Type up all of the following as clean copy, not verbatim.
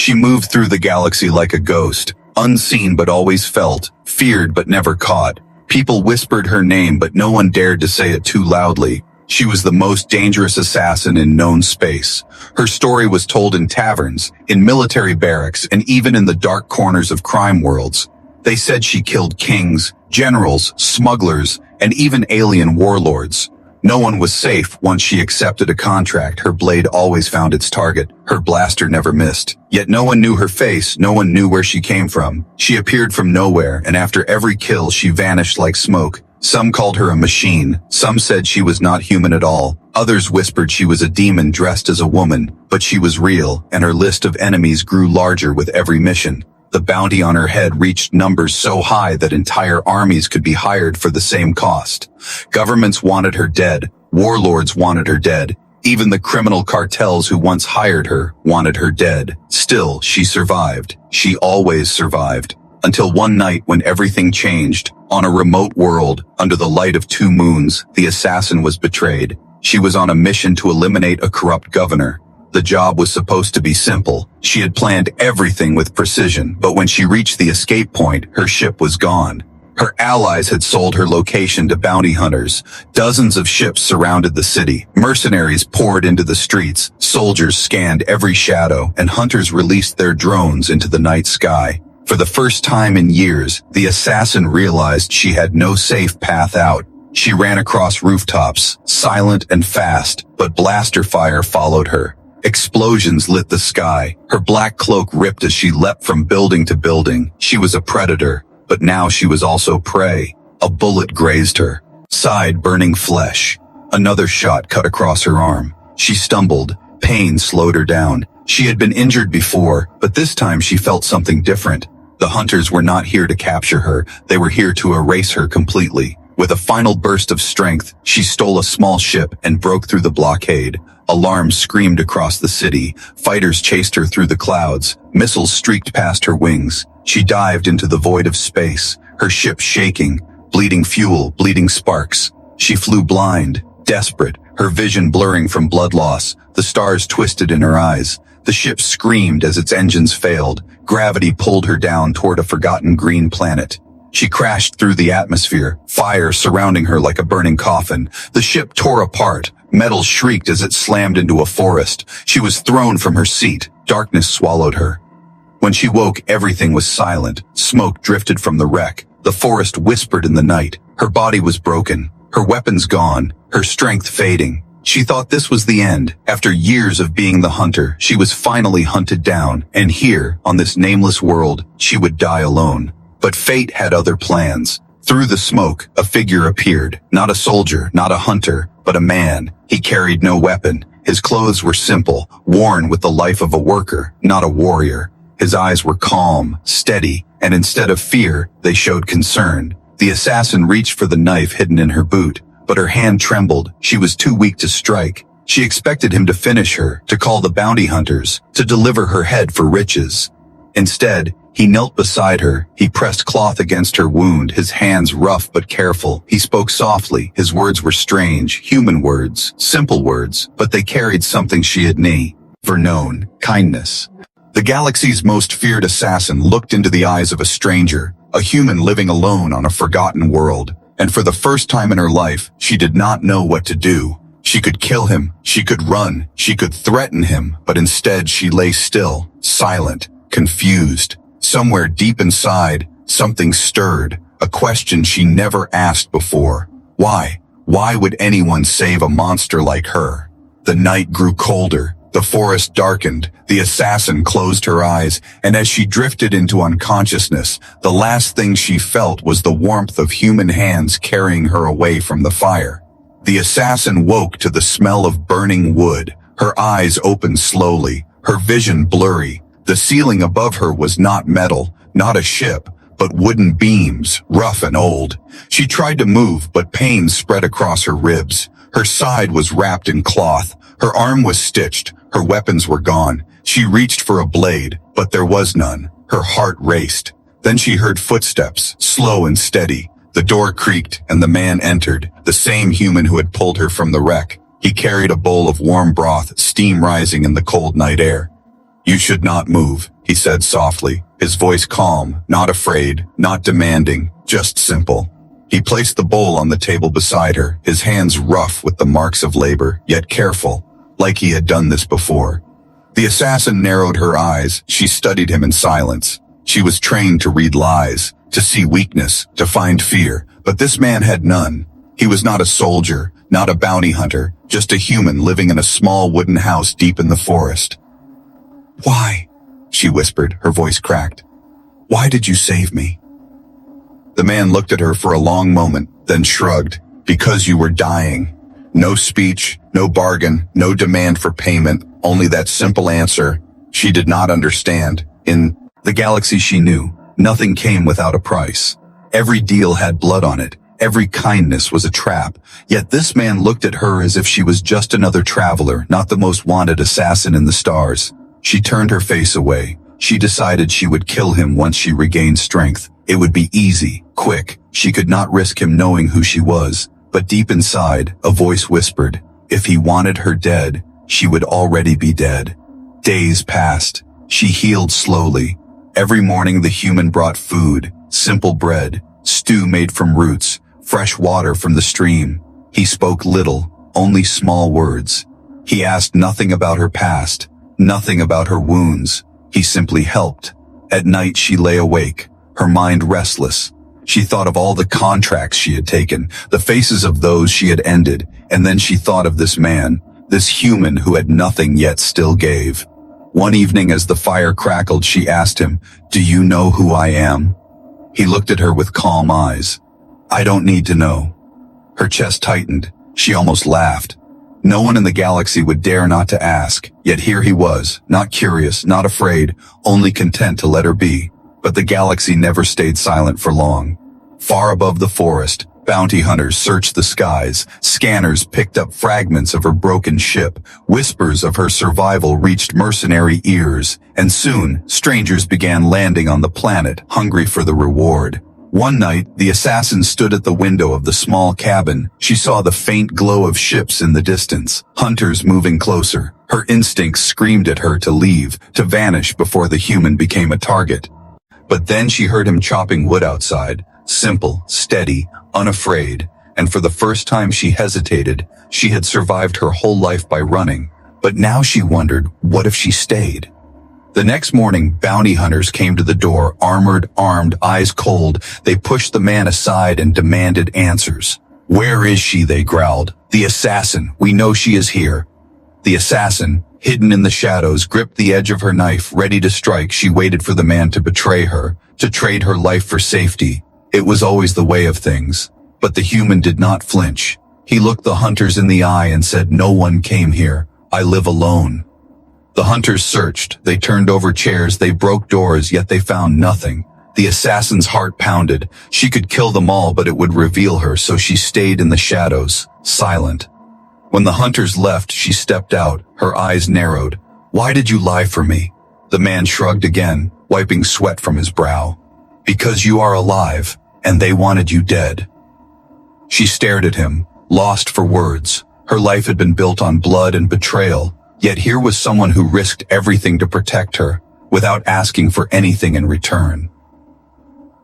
She moved through the galaxy like a ghost, unseen but always felt, feared but never caught. People whispered her name, but no one dared to say it too loudly. She was the most dangerous assassin in known space. Her story was told in taverns, in military barracks, and even in the dark corners of crime worlds. They said she killed kings, generals, smugglers, and even alien warlords. No one was safe once she accepted a contract. Her blade always found its target. Her blaster never missed. Yet no one knew her face. No one knew where she came from. She appeared from nowhere, and after every kill, she vanished like smoke. Some called her a machine. Some said she was not human at all. Others whispered she was a demon dressed as a woman. But she was real, and her list of enemies grew larger with every mission. The bounty on her head reached numbers so high that entire armies could be hired for the same cost. Governments wanted her dead. Warlords wanted her dead. Even the criminal cartels who once hired her wanted her dead. Still, she survived. She always survived. Until one night when everything changed. On a remote world, under the light of 2 moons, the assassin was betrayed. She was on a mission to eliminate a corrupt governor. The job was supposed to be simple. She had planned everything with precision, but when she reached the escape point, her ship was gone. Her allies had sold her location to bounty hunters. Dozens of ships surrounded the city. Mercenaries poured into the streets. Soldiers scanned every shadow, and hunters released their drones into the night sky. For the first time in years, the assassin realized she had no safe path out. She ran across rooftops, silent and fast, but blaster fire followed her. Explosions lit the sky. Her black cloak ripped as she leapt from building to building. She was a predator, but now she was also prey. A bullet grazed her. Side burning flesh. Another shot cut across her arm. She stumbled. Pain slowed her down. She had been injured before, but this time she felt something different. The hunters were not here to capture her. They were here to erase her completely. With a final burst of strength, she stole a small ship and broke through the blockade. Alarms screamed across the city. Fighters chased her through the clouds. Missiles streaked past her wings. She dived into the void of space, her ship shaking, bleeding fuel, bleeding sparks. She flew blind, desperate, her vision blurring from blood loss. The stars twisted in her eyes. The ship screamed as its engines failed. Gravity pulled her down toward a forgotten green planet. She crashed through the atmosphere, fire surrounding her like a burning coffin. The ship tore apart. Metal shrieked as it slammed into a forest. She was thrown from her seat. Darkness swallowed her. When she woke, everything was silent. Smoke drifted from the wreck. The forest whispered in the night. Her body was broken. Her weapons gone. Her strength fading. She thought this was the end. After years of being the hunter, she was finally hunted down. And here, on this nameless world, she would die alone. But fate had other plans. Through the smoke, a figure appeared. Not a soldier, not a hunter, but a man. He carried no weapon. His clothes were simple, worn with the life of a worker, not a warrior. His eyes were calm, steady, and instead of fear, they showed concern. The assassin reached for the knife hidden in her boot, but her hand trembled. She was too weak to strike. She expected him to finish her, to call the bounty hunters, to deliver her head for riches. Instead, he knelt beside her. He pressed cloth against her wound, his hands rough but careful. He spoke softly. His words were strange, human words, simple words, but they carried something she had never known, kindness. The galaxy's most feared assassin looked into the eyes of a stranger, a human living alone on a forgotten world. And for the first time in her life, she did not know what to do. She could kill him, she could run, she could threaten him, but instead she lay still, silent, confused. Somewhere deep inside, something stirred, a question she never asked before. Why? Why would anyone save a monster like her? The night grew colder. The forest darkened. The assassin closed her eyes, and as she drifted into unconsciousness, the last thing she felt was the warmth of human hands carrying her away from the fire. The assassin woke to the smell of burning wood. Her eyes opened slowly, her vision blurry. The ceiling above her was not metal, not a ship, but wooden beams, rough and old. She tried to move, but pain spread across her ribs. Her side was wrapped in cloth. Her arm was stitched. Her weapons were gone. She reached for a blade, but there was none. Her heart raced. Then she heard footsteps, slow and steady. The door creaked, and the man entered, the same human who had pulled her from the wreck. He carried a bowl of warm broth, steam rising in the cold night air. You should not move, he said softly, his voice calm, not afraid, not demanding, just simple. He placed the bowl on the table beside her, his hands rough with the marks of labor, yet careful, like he had done this before. The assassin narrowed her eyes. She studied him in silence. She was trained to read lies, to see weakness, to find fear, but this man had none. He was not a soldier, not a bounty hunter, just a human living in a small wooden house deep in the forest. Why? She whispered, her voice cracked. Why did you save me? The man looked at her for a long moment, then shrugged. Because you were dying. No speech, no bargain, no demand for payment, only that simple answer. She did not understand. In the galaxy she knew, nothing came without a price. Every deal had blood on it. Every kindness was a trap. Yet this man looked at her as if she was just another traveler, not the most wanted assassin in the stars. She turned her face away. She decided she would kill him once she regained strength. It would be easy, quick. She could not risk him knowing who she was. But deep inside, a voice whispered, if he wanted her dead, she would already be dead. Days passed. She healed slowly. Every morning the human brought food, simple bread, stew made from roots, fresh water from the stream. He spoke little, only small words. He asked nothing about her past, nothing about her wounds. He simply helped. At night she lay awake, her mind restless. She thought of all the contracts she had taken, the faces of those she had ended, and then she thought of this man, this human who had nothing yet still gave. One evening as the fire crackled, she asked him, "Do you know who I am?" He looked at her with calm eyes. "I don't need to know." Her chest tightened. She almost laughed. No one in the galaxy would dare not to ask, yet here he was, not curious, not afraid, only content to let her be. But the galaxy never stayed silent for long. Far above the forest, bounty hunters searched the skies, scanners picked up fragments of her broken ship, whispers of her survival reached mercenary ears, and soon, strangers began landing on the planet, hungry for the reward. One night, the assassin stood at the window of the small cabin. She saw the faint glow of ships in the distance, hunters moving closer. Her instincts screamed at her to leave, to vanish before the human became a target. But then she heard him chopping wood outside, simple, steady, unafraid, and for the first time she hesitated. She had survived her whole life by running, but now she wondered, what if she stayed? The next morning, bounty hunters came to the door, armored, armed, eyes cold. They pushed the man aside and demanded answers. "Where is she?" they growled. "The assassin. We know she is here." The assassin, hidden in the shadows, gripped the edge of her knife, ready to strike. She waited for the man to betray her, to trade her life for safety. It was always the way of things. But the human did not flinch. He looked the hunters in the eye and said, "No one came here. I live alone." The hunters searched. They turned over chairs. They broke doors, yet they found nothing. The assassin's heart pounded. She could kill them all, but it would reveal her, so she stayed in the shadows, silent. When the hunters left, she stepped out, her eyes narrowed. "Why did you lie for me?" The man shrugged again, wiping sweat from his brow. "Because you are alive, and they wanted you dead." She stared at him, lost for words. Her life had been built on blood and betrayal, yet here was someone who risked everything to protect her, without asking for anything in return.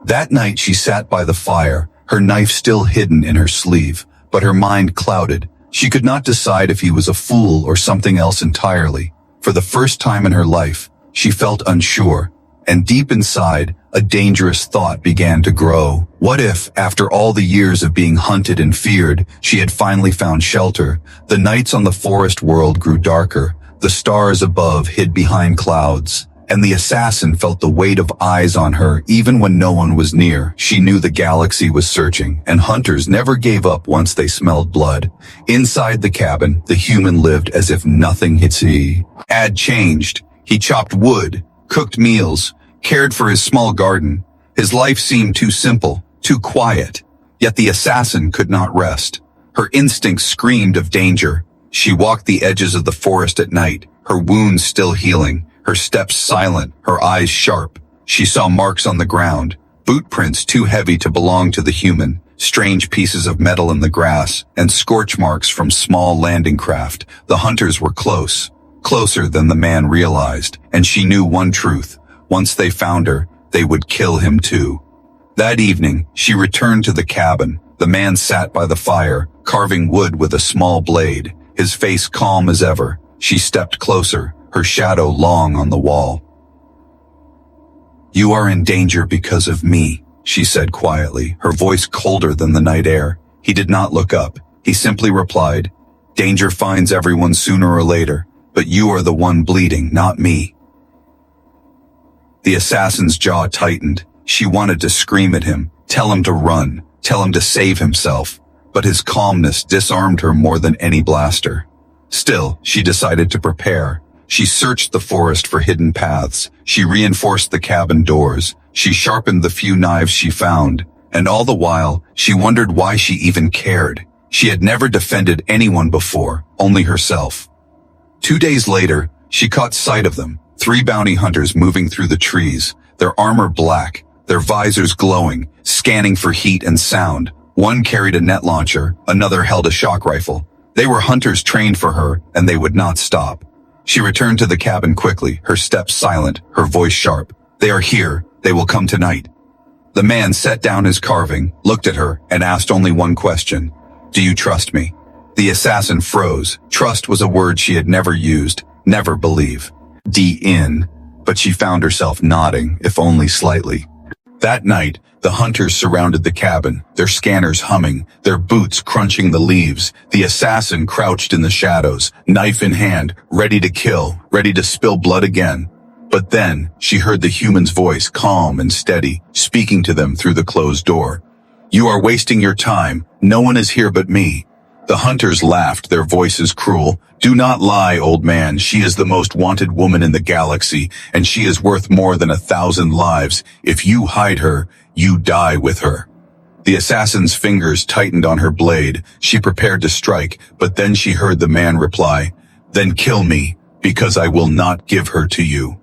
That night she sat by the fire, her knife still hidden in her sleeve, but her mind clouded. She could not decide if he was a fool or something else entirely. For the first time in her life, she felt unsure, and deep inside, a dangerous thought began to grow. What if, after all the years of being hunted and feared, she had finally found shelter? The nights on the forest world grew darker, the stars above hid behind clouds, and the assassin felt the weight of eyes on her even when no one was near. She knew the galaxy was searching, and hunters never gave up once they smelled blood. Inside the cabin, the human lived as if nothing had changed. He chopped wood, cooked meals, cared for his small garden. His life seemed too simple, too quiet. Yet the assassin could not rest. Her instincts screamed of danger. She walked the edges of the forest at night, her wounds still healing, her steps silent, her eyes sharp. She saw marks on the ground, boot prints too heavy to belong to the human, strange pieces of metal in the grass, and scorch marks from small landing craft. The hunters were close. closer than the man realized, and she knew one truth. Once they found her, they would kill him too. That evening, she returned to the cabin. The man sat by the fire, carving wood with a small blade, his face calm as ever. She stepped closer, her shadow long on the wall. "You are in danger because of me," she said quietly, her voice colder than the night air. He did not look up. He simply replied, "Danger finds everyone sooner or later, but you are the one bleeding, not me." The assassin's jaw tightened. She wanted to scream at him, tell him to run, tell him to save himself, but his calmness disarmed her more than any blaster. Still, she decided to prepare. She searched the forest for hidden paths. She reinforced the cabin doors. She sharpened the few knives she found. And all the while, she wondered why she even cared. She had never defended anyone before, only herself. 2 days later, she caught sight of them, 3 bounty hunters moving through the trees, their armor black, their visors glowing, scanning for heat and sound. One carried a net launcher, another held a shock rifle. They were hunters trained for her, and they would not stop. She returned to the cabin quickly, her steps silent, her voice sharp. "They are here. They will come tonight." The man set down his carving, looked at her, and asked only one question. "Do you trust me?" The assassin froze. Trust was a word she had never used, never believe. But she found herself nodding, if only slightly. That night, the hunters surrounded the cabin, their scanners humming, their boots crunching the leaves. The assassin crouched in the shadows, knife in hand, ready to kill, ready to spill blood again. But then, she heard the human's voice, calm and steady, speaking to them through the closed door. "You are wasting your time. No one is here but me." The hunters laughed, their voices cruel. "Do not lie, old man. She is the most wanted woman in the galaxy, and she is worth more than 1,000 lives. If you hide her, you die with her." The assassin's fingers tightened on her blade. She prepared to strike, but then she heard the man reply, "Then kill me, because I will not give her to you."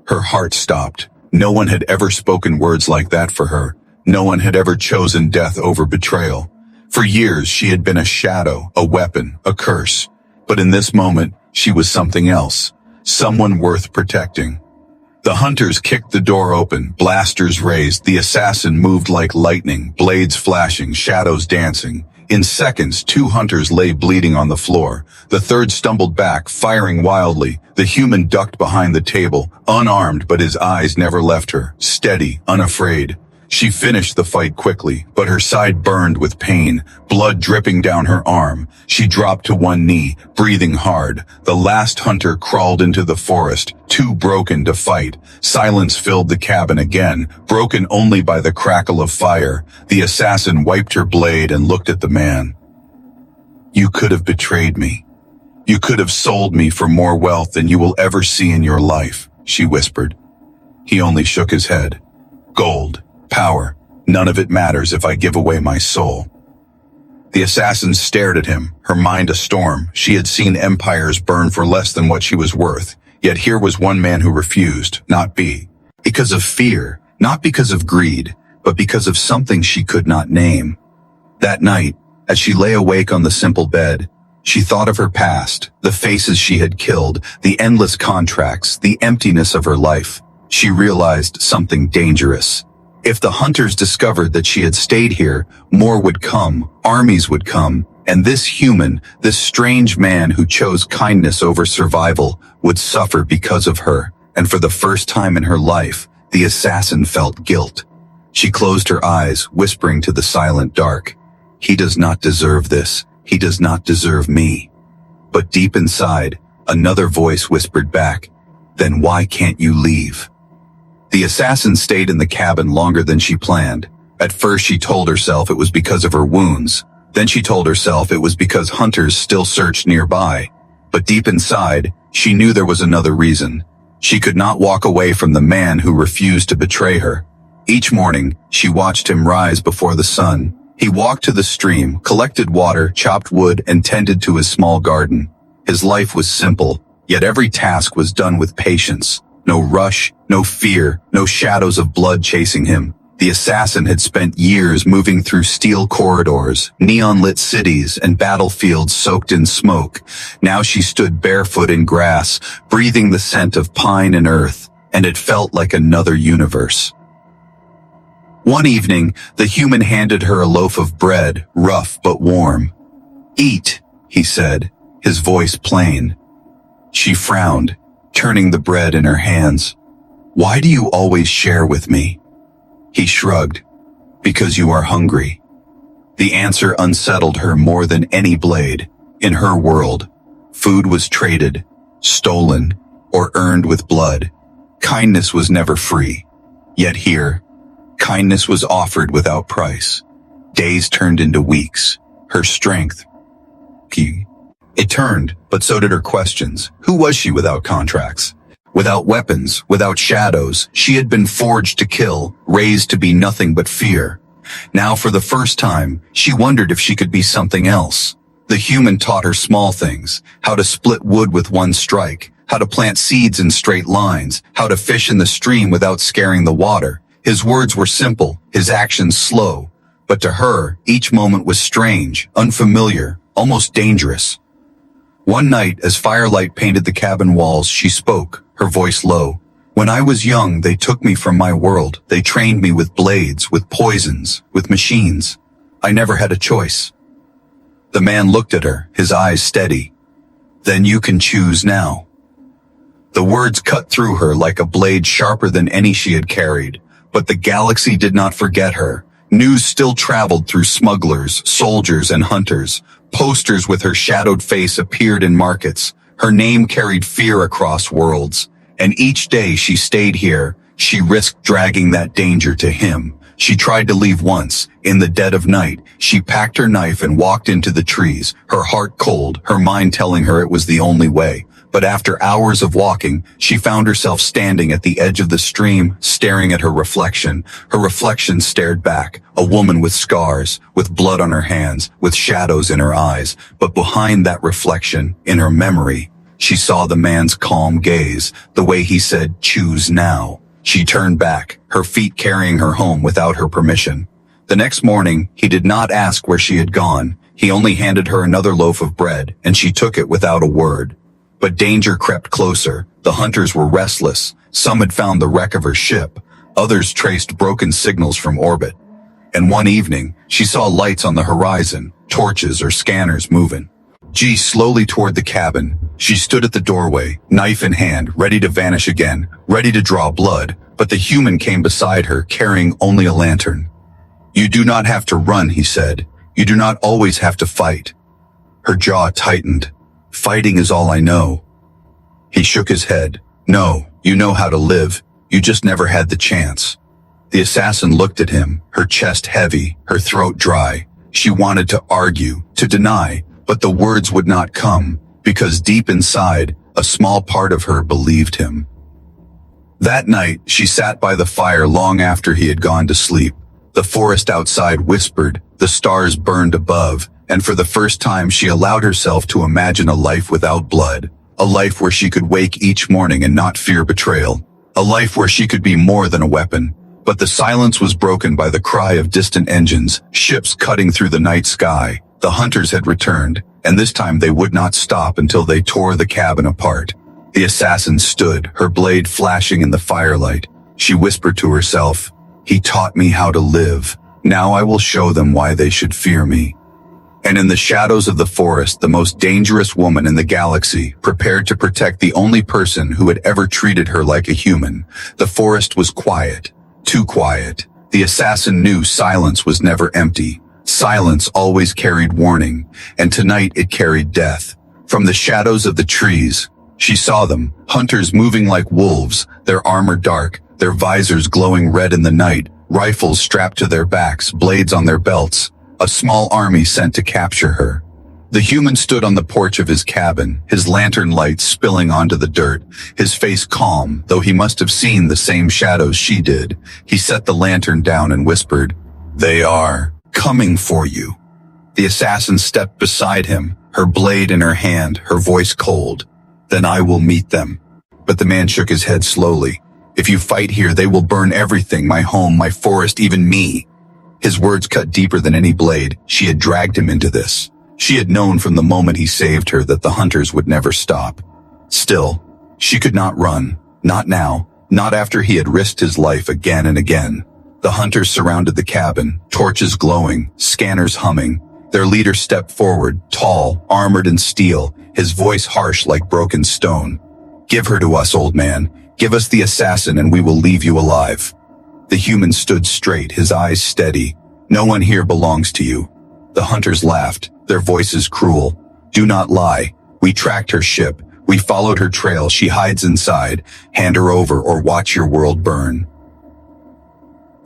Her heart stopped. No one had ever spoken words like that for her. No one had ever chosen death over betrayal. For years, she had been a shadow, a weapon, a curse. But in this moment, she was something else. Someone worth protecting. The hunters kicked the door open, blasters raised. The assassin moved like lightning, blades flashing, shadows dancing. In seconds, 2 hunters lay bleeding on the floor. The third stumbled back, firing wildly. The human ducked behind the table, unarmed, but his eyes never left her, steady, unafraid. She finished the fight quickly, but her side burned with pain, blood dripping down her arm. She dropped to one knee, breathing hard. The last hunter crawled into the forest, too broken to fight. Silence filled the cabin again, broken only by the crackle of fire. The assassin wiped her blade and looked at the man. "You could have betrayed me. You could have sold me for more wealth than you will ever see in your life," she whispered. He only shook his head. "Gold. Power. None of it matters if I give away my soul." The assassin stared at him, her mind a storm. She had seen empires burn for less than what she was worth. Yet here was one man who refused, not be. Because of fear, not because of greed, but because of something she could not name. That night, as she lay awake on the simple bed, she thought of her past, the faces she had killed, the endless contracts, the emptiness of her life. She realized something dangerous. If the hunters discovered that she had stayed here, more would come, armies would come, and this human, this strange man who chose kindness over survival, would suffer because of her. And for the first time in her life, the assassin felt guilt. She closed her eyes, whispering to the silent dark, "He does not deserve this. He does not deserve me." But deep inside, another voice whispered back, "Then why can't you leave?" The assassin stayed in the cabin longer than she planned. At first she told herself it was because of her wounds. Then she told herself it was because hunters still searched nearby. But deep inside, she knew there was another reason. She could not walk away from the man who refused to betray her. Each morning, she watched him rise before the sun. He walked to the stream, collected water, chopped wood, and tended to his small garden. His life was simple, yet every task was done with patience. No rush, no fear, no shadows of blood chasing him. The assassin had spent years moving through steel corridors, neon-lit cities, and battlefields soaked in smoke. Now she stood barefoot in grass, breathing the scent of pine and earth, and it felt like another universe. One evening, the human handed her a loaf of bread, rough but warm. "Eat," he said, his voice plain. She frowned, turning the bread in her hands. "Why do you always share with me?" He shrugged. "Because you are hungry." The answer unsettled her more than any blade. In her world, food was traded, stolen, or earned with blood. Kindness was never free. Yet here, kindness was offered without price. Days turned into weeks. Her strength, it turned, but so did her questions. Who was she without contracts? Without weapons, without shadows, she had been forged to kill, raised to be nothing but fear. Now for the first time, she wondered if she could be something else. The human taught her small things, how to split wood with one strike, how to plant seeds in straight lines, how to fish in the stream without scaring the water. His words were simple, his actions slow. But to her, each moment was strange, unfamiliar, almost dangerous. One night, as firelight painted the cabin walls, she spoke, her voice low. "When I was young, they took me from my world. They trained me with blades, with poisons, with machines. I never had a choice." The man looked at her, his eyes steady. "Then you can choose now." The words cut through her like a blade sharper than any she had carried. But the galaxy did not forget her. News still traveled through smugglers, soldiers, and hunters. Posters with her shadowed face appeared in markets. Her name carried fear across worlds. And each day she stayed here, she risked dragging that danger to him. She tried to leave once. In the dead of night, she packed her knife and walked into the trees, her heart cold, her mind telling her it was the only way. But after hours of walking, she found herself standing at the edge of the stream, staring at her reflection. Her reflection stared back, a woman with scars, with blood on her hands, with shadows in her eyes. But behind that reflection, in her memory, she saw the man's calm gaze, the way he said, "Choose now." She turned back, her feet carrying her home without her permission. The next morning, he did not ask where she had gone. He only handed her another loaf of bread, and she took it without a word. But danger crept closer. The hunters were restless. Some had found the wreck of her ship. Others traced broken signals from orbit. And one evening, she saw lights on the horizon, torches or scanners moving. Slowly toward the cabin. She stood at the doorway, knife in hand, ready to vanish again, ready to draw blood. But the human came beside her, carrying only a lantern. "You do not have to run," he said. "You do not always have to fight." Her jaw tightened. "Fighting is all I know." He shook his head. "No, you know how to live. You just never had the chance." The assassin looked at him, her chest heavy, her throat dry. She wanted to argue, to deny, but the words would not come, because deep inside, a small part of her believed him. That night, she sat by the fire long after he had gone to sleep. The forest outside whispered, the stars burned above, and for the first time she allowed herself to imagine a life without blood, a life where she could wake each morning and not fear betrayal, a life where she could be more than a weapon. But the silence was broken by the cry of distant engines, ships cutting through the night sky. The hunters had returned, and this time they would not stop until they tore the cabin apart. The assassin stood, her blade flashing in the firelight. She whispered to herself, "He taught me how to live. Now I will show them why they should fear me." And in the shadows of the forest, the most dangerous woman in the galaxy prepared to protect the only person who had ever treated her like a human. The forest was quiet, too quiet. The assassin knew silence was never empty. Silence always carried warning, and tonight it carried death. From the shadows of the trees, she saw them, hunters moving like wolves, their armor dark, their visors glowing red in the night, rifles strapped to their backs, blades on their belts. A small army sent to capture her. The human stood on the porch of his cabin, his lantern light spilling onto the dirt, his face calm, though he must have seen the same shadows she did. He set the lantern down and whispered, "They are coming for you." The assassin stepped beside him, her blade in her hand, her voice cold. "Then I will meet them." But the man shook his head slowly. If you fight here, they will burn everything, my home, my forest, even me. His words cut deeper than any blade. She had dragged him into this. She had known from the moment he saved her that the hunters would never stop. Still, she could not run. Not now. Not after he had risked his life again and again. The hunters surrounded the cabin, torches glowing, scanners humming. Their leader stepped forward, tall, armored in steel, his voice harsh like broken stone. "Give her to us, old man. Give us the assassin and we will leave you alive." The human stood straight, his eyes steady. "No one here belongs to you." The hunters laughed, their voices cruel. "Do not lie. We tracked her ship. We followed her trail. She hides inside. Hand her over or watch your world burn."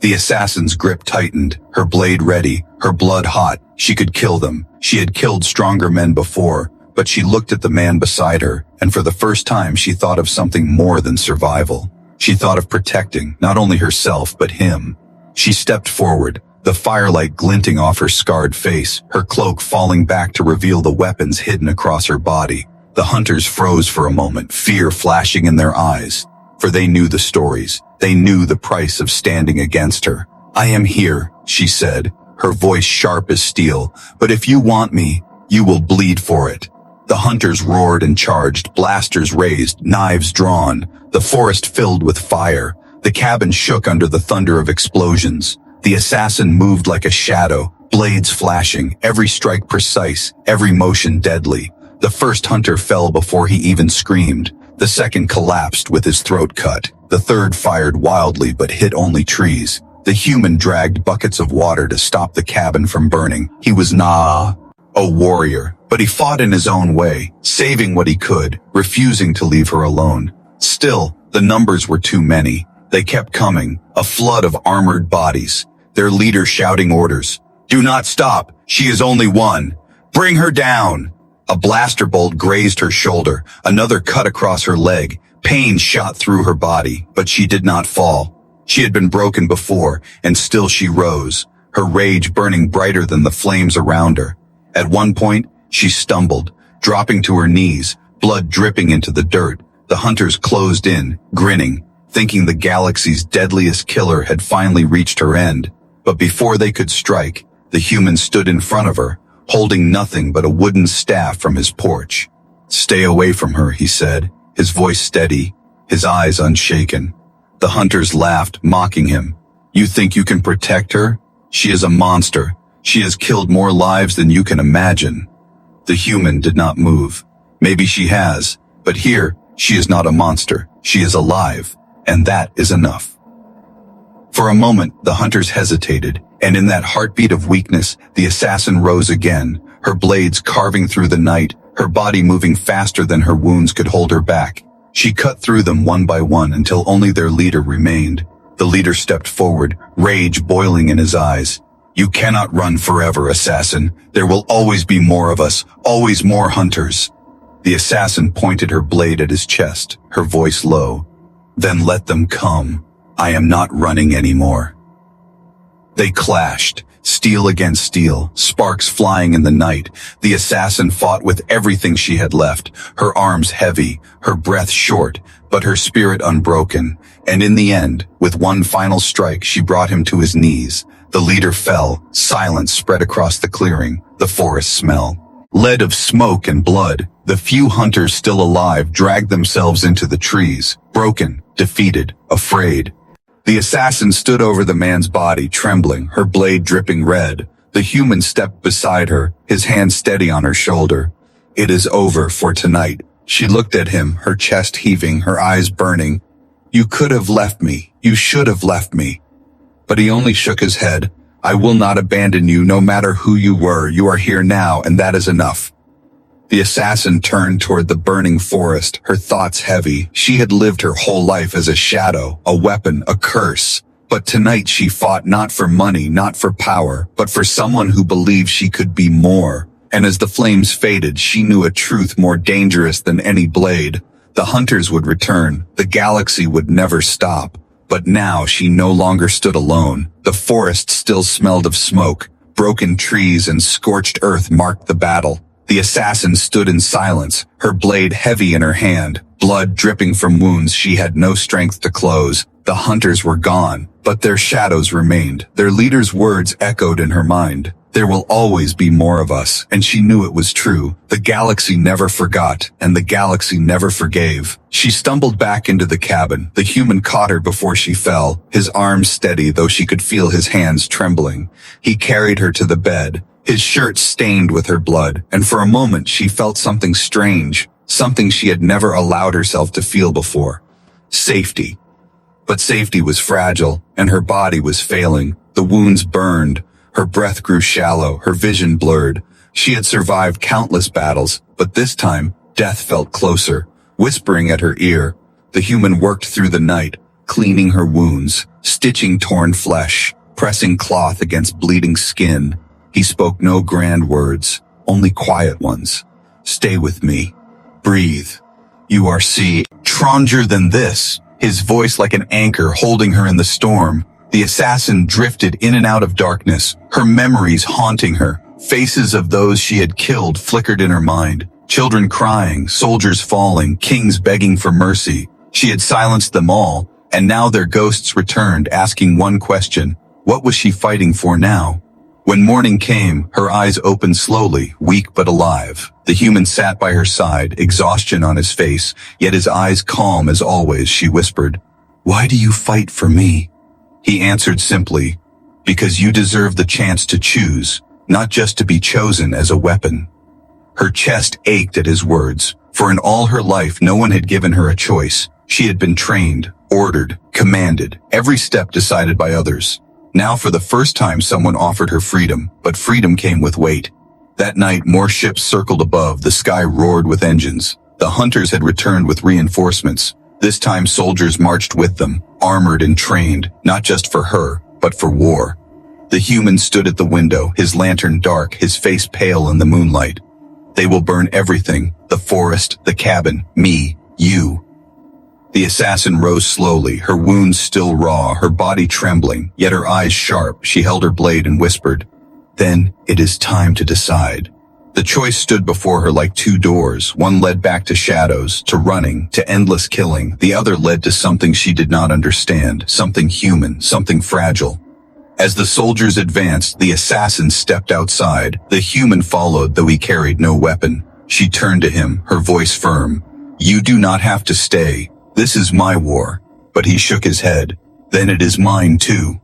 The assassin's grip tightened, her blade ready, her blood hot. She could kill them. She had killed stronger men before, but she looked at the man beside her, and for the first time she thought of something more than survival. She thought of protecting, not only herself, but him. She stepped forward, the firelight glinting off her scarred face, her cloak falling back to reveal the weapons hidden across her body. The hunters froze for a moment, fear flashing in their eyes, for they knew the stories. They knew the price of standing against her. "I am here," she said, her voice sharp as steel, "but if you want me, you will bleed for it." The hunters roared and charged, blasters raised, knives drawn, the forest filled with fire. The cabin shook under the thunder of explosions. The assassin moved like a shadow, blades flashing, every strike precise, every motion deadly. The first hunter fell before he even screamed. The second collapsed with his throat cut. The third fired wildly but hit only trees. The human dragged buckets of water to stop the cabin from burning. He was a warrior, but he fought in his own way, saving what he could, refusing to leave her alone. Still, the numbers were too many. They kept coming, a flood of armored bodies, their leader shouting orders. "Do not stop. She is only one. Bring her down." A blaster bolt grazed her shoulder, another cut across her leg. Pain shot through her body, but she did not fall. She had been broken before, and still she rose, her rage burning brighter than the flames around her. At one point, she stumbled, dropping to her knees, blood dripping into the dirt. The hunters closed in, grinning, thinking the galaxy's deadliest killer had finally reached her end. But before they could strike, the human stood in front of her, holding nothing but a wooden staff from his porch. "Stay away from her," he said, his voice steady, his eyes unshaken. The hunters laughed, mocking him. "You think you can protect her? She is a monster. She has killed more lives than you can imagine." The human did not move. "Maybe she has, but here, she is not a monster. She is alive, and that is enough." For a moment, the hunters hesitated, and in that heartbeat of weakness, the assassin rose again, her blades carving through the night, her body moving faster than her wounds could hold her back. She cut through them one by one until only their leader remained. The leader stepped forward, rage boiling in his eyes. "You cannot run forever, assassin. There will always be more of us, always more hunters." The assassin pointed her blade at his chest, her voice low. "Then let them come. I am not running anymore." They clashed, steel against steel, sparks flying in the night. The assassin fought with everything she had left, her arms heavy, her breath short, but her spirit unbroken. And in the end, with one final strike, she brought him to his knees. The leader fell, silence spread across the clearing, the forest smell. Lead of smoke and blood, the few hunters still alive dragged themselves into the trees, broken, defeated, afraid. The assassin stood over the man's body, trembling, her blade dripping red. The human stepped beside her, his hand steady on her shoulder. "It is over for tonight." She looked at him, her chest heaving, her eyes burning. "You could have left me. You should have left me." But he only shook his head. "I will not abandon you, no matter who you were. You are here now, and that is enough." The assassin turned toward the burning forest, her thoughts heavy. She had lived her whole life as a shadow, a weapon, a curse. But tonight she fought not for money, not for power, but for someone who believed she could be more. And as the flames faded, she knew a truth more dangerous than any blade. The hunters would return, the galaxy would never stop. But now she no longer stood alone. The forest still smelled of smoke. Broken trees and scorched earth marked the battle. The assassin stood in silence, her blade heavy in her hand, blood dripping from wounds she had no strength to close. The hunters were gone, but their shadows remained. Their leader's words echoed in her mind. There will always be more of us, and she knew it was true. The galaxy never forgot, and the galaxy never forgave. She stumbled back into the cabin. The human caught her before she fell, his arms steady though she could feel his hands trembling. He carried her to the bed, his shirt stained with her blood, and for a moment she felt something strange, something she had never allowed herself to feel before. Safety. But safety was fragile, and her body was failing. The wounds burned. Her breath grew shallow, her vision blurred. She had survived countless battles, but this time, death felt closer, whispering at her ear. The human worked through the night, cleaning her wounds, stitching torn flesh, pressing cloth against bleeding skin. He spoke no grand words, only quiet ones. Stay with me. Breathe. You are stronger than this. His voice like an anchor holding her in the storm. The assassin drifted in and out of darkness, her memories haunting her. Faces of those she had killed flickered in her mind. Children crying, soldiers falling, kings begging for mercy. She had silenced them all, and now their ghosts returned, asking one question. What was she fighting for now? When morning came, her eyes opened slowly, weak but alive. The human sat by her side, exhaustion on his face, yet his eyes calm as always. She whispered, "Why do you fight for me?" He answered simply, "Because you deserve the chance to choose, not just to be chosen as a weapon." Her chest ached at his words, for in all her life no one had given her a choice. She had been trained, ordered, commanded, every step decided by others. Now for the first time someone offered her freedom, but freedom came with weight. That night more ships circled above, the sky roared with engines. The hunters had returned with reinforcements. This time soldiers marched with them, armored and trained, not just for her, but for war. The human stood at the window, his lantern dark, his face pale in the moonlight. They will burn everything, the forest, the cabin, me, you. The assassin rose slowly, her wounds still raw, her body trembling, yet her eyes sharp. She held her blade and whispered, "Then it is time to decide." The choice stood before her like two doors. One led back to shadows, to running, to endless killing. The other led to something she did not understand, something human, something fragile. As the soldiers advanced, the assassin stepped outside. The human followed, though he carried no weapon. She turned to him, her voice firm. "You do not have to stay. This is my war." But he shook his head. "Then it is mine too."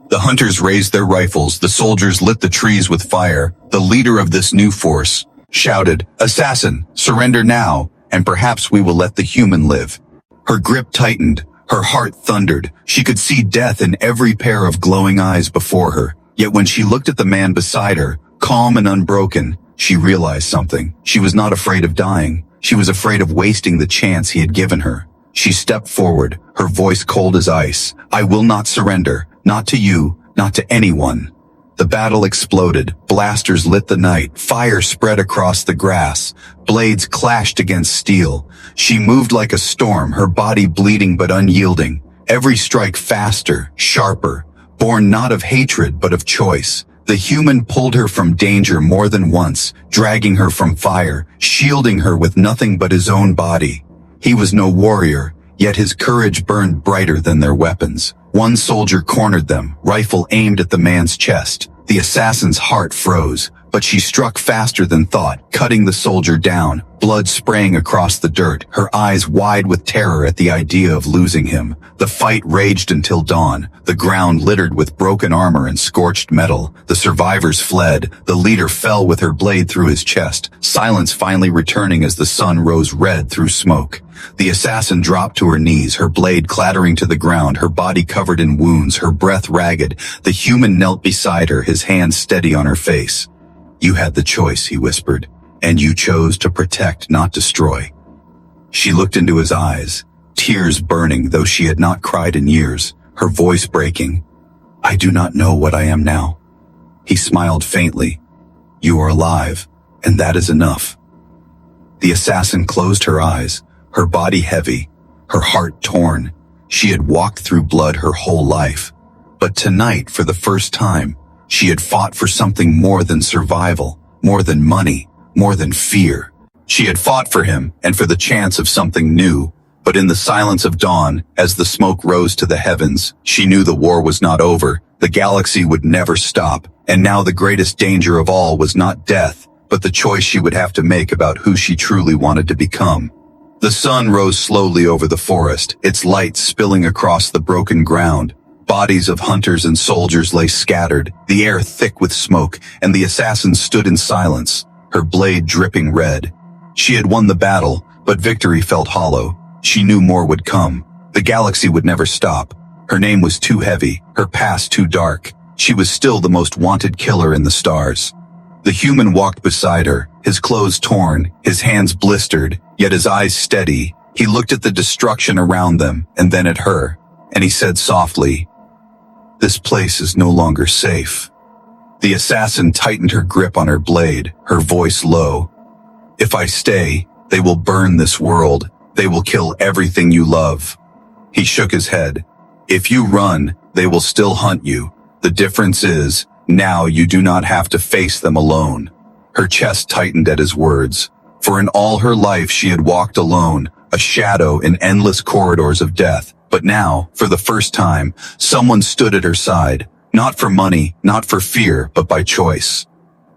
The hunters raised their rifles, the soldiers lit the trees with fire. The leader of this new force shouted, "Assassin, surrender now, and perhaps we will let the human live." Her grip tightened, her heart thundered. She could see death in every pair of glowing eyes before her. Yet when she looked at the man beside her, calm and unbroken, she realized something. She was not afraid of dying. She was afraid of wasting the chance he had given her. She stepped forward, her voice cold as ice. "I will not surrender. Not to you, not to anyone." The battle exploded. Blasters lit the night. Fire spread across the grass. Blades clashed against steel. She moved like a storm, her body bleeding but unyielding. Every strike faster, sharper, born not of hatred but of choice. The human pulled her from danger more than once, dragging her from fire, shielding her with nothing but his own body. He was no warrior, yet his courage burned brighter than their weapons. One soldier cornered them, rifle aimed at the man's chest. The assassin's heart froze, but she struck faster than thought, cutting the soldier down, blood spraying across the dirt, her eyes wide with terror at the idea of losing him. The fight raged until dawn, the ground littered with broken armor and scorched metal. The survivors fled, the leader fell with her blade through his chest, silence finally returning as the sun rose red through smoke. The assassin dropped to her knees, her blade clattering to the ground, her body covered in wounds, her breath ragged. The human knelt beside her, his hands steady on her face. "You had the choice," he whispered, "and you chose to protect, not destroy." She looked into his eyes, tears burning though she had not cried in years, her voice breaking. "I do not know what I am now." He smiled faintly. "You are alive, and that is enough." The assassin closed her eyes, her body heavy, her heart torn. She had walked through blood her whole life. But tonight, for the first time, she had fought for something more than survival, more than money, more than fear. She had fought for him and for the chance of something new, but in the silence of dawn, as the smoke rose to the heavens, she knew the war was not over, the galaxy would never stop, and now the greatest danger of all was not death, but the choice she would have to make about who she truly wanted to become. The sun rose slowly over the forest, its light spilling across the broken ground. Bodies of hunters and soldiers lay scattered, the air thick with smoke, and the assassin stood in silence, her blade dripping red. She had won the battle, but victory felt hollow. She knew more would come. The galaxy would never stop. Her name was too heavy, her past too dark. She was still the most wanted killer in the stars. The human walked beside her, his clothes torn, his hands blistered, yet his eyes steady. He looked at the destruction around them, and then at her, and he said softly, "This place is no longer safe." The assassin tightened her grip on her blade, her voice low. "If I stay, they will burn this world. They will kill everything you love." He shook his head. "If you run, they will still hunt you. The difference is, now you do not have to face them alone." Her chest tightened at his words. For in all her life she had walked alone, a shadow in endless corridors of death. But now, for the first time, someone stood at her side, not for money, not for fear, but by choice.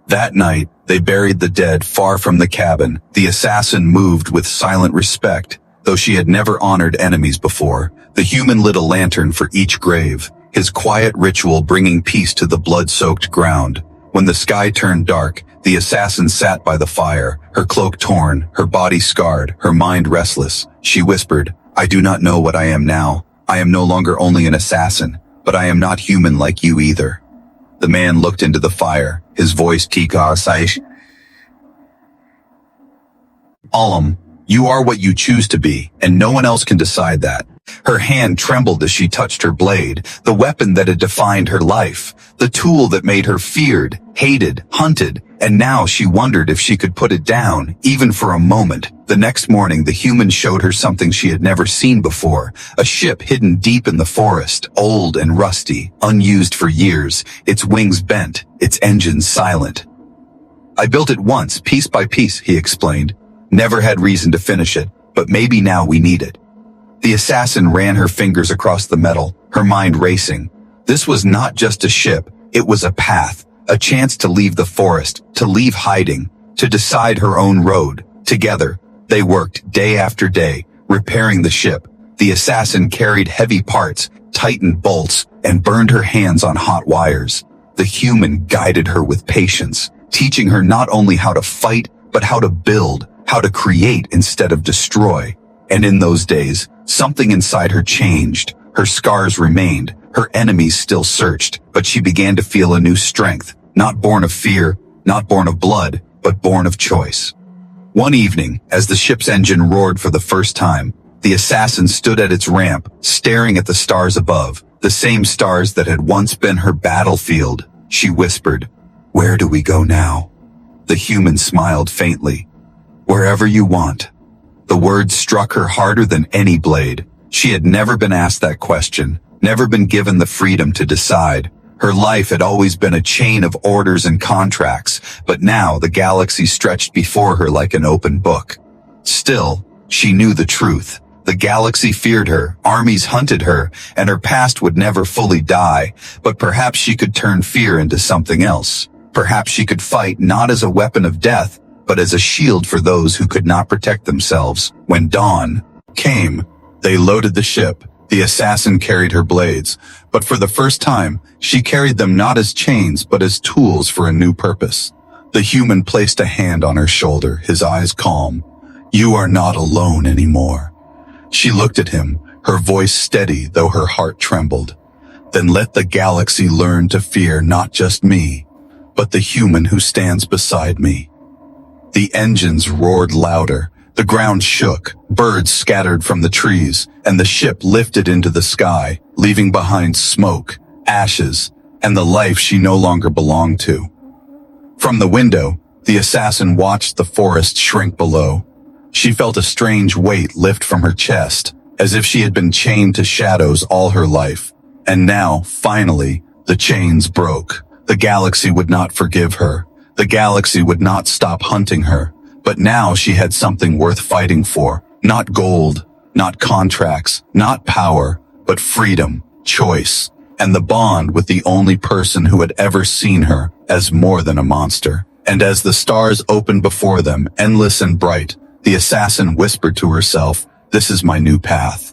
That night, they buried the dead far from the cabin. The assassin moved with silent respect, though she had never honored enemies before. The human lit a lantern for each grave, his quiet ritual bringing peace to the blood-soaked ground. When the sky turned dark, the assassin sat by the fire, her cloak torn, her body scarred, her mind restless. She whispered, "I do not know what I am now. I am no longer only an assassin, but I am not human like you either." The man looked into the fire, his voice tikasaish. "Alam, you are what you choose to be, and no one else can decide that." Her hand trembled as she touched her blade, the weapon that had defined her life, the tool that made her feared, hated, hunted, and now she wondered if she could put it down, even for a moment. The next morning, the human showed her something she had never seen before, a ship hidden deep in the forest, old and rusty, unused for years, its wings bent, its engines silent. "I built it once, piece by piece," he explained. "Never had reason to finish it, but maybe now we need it." The assassin ran her fingers across the metal, her mind racing. This was not just a ship, it was a path, a chance to leave the forest, to leave hiding, to decide her own road. Together, they worked day after day, repairing the ship. The assassin carried heavy parts, tightened bolts, and burned her hands on hot wires. The human guided her with patience, teaching her not only how to fight, but how to build, how to create instead of destroy. And in those days, something inside her changed. Her scars remained, her enemies still searched, but she began to feel a new strength, not born of fear, not born of blood, but born of choice. One evening, as the ship's engine roared for the first time, the assassin stood at its ramp, staring at the stars above, the same stars that had once been her battlefield. She whispered, "Where do we go now?" The human smiled faintly. "Wherever you want." The words struck her harder than any blade. She had never been asked that question, never been given the freedom to decide. Her life had always been a chain of orders and contracts, but now the galaxy stretched before her like an open book. Still, she knew the truth. The galaxy feared her, armies hunted her, and her past would never fully die, but perhaps she could turn fear into something else. Perhaps she could fight not as a weapon of death, but as a shield for those who could not protect themselves. When dawn came, they loaded the ship. The assassin carried her blades, but for the first time, she carried them not as chains, but as tools for a new purpose. The human placed a hand on her shoulder, his eyes calm. "You are not alone anymore." She looked at him, her voice steady, though her heart trembled. "Then let the galaxy learn to fear not just me, but the human who stands beside me." The engines roared louder, the ground shook, birds scattered from the trees, and the ship lifted into the sky, leaving behind smoke, ashes, and the life she no longer belonged to. From the window, the assassin watched the forest shrink below. She felt a strange weight lift from her chest, as if she had been chained to shadows all her life. And now, finally, the chains broke. The galaxy would not forgive her. The galaxy would not stop hunting her, but now she had something worth fighting for. Not gold, not contracts, not power, but freedom, choice, and the bond with the only person who had ever seen her as more than a monster. And as the stars opened before them, endless and bright, the assassin whispered to herself, "This is my new path.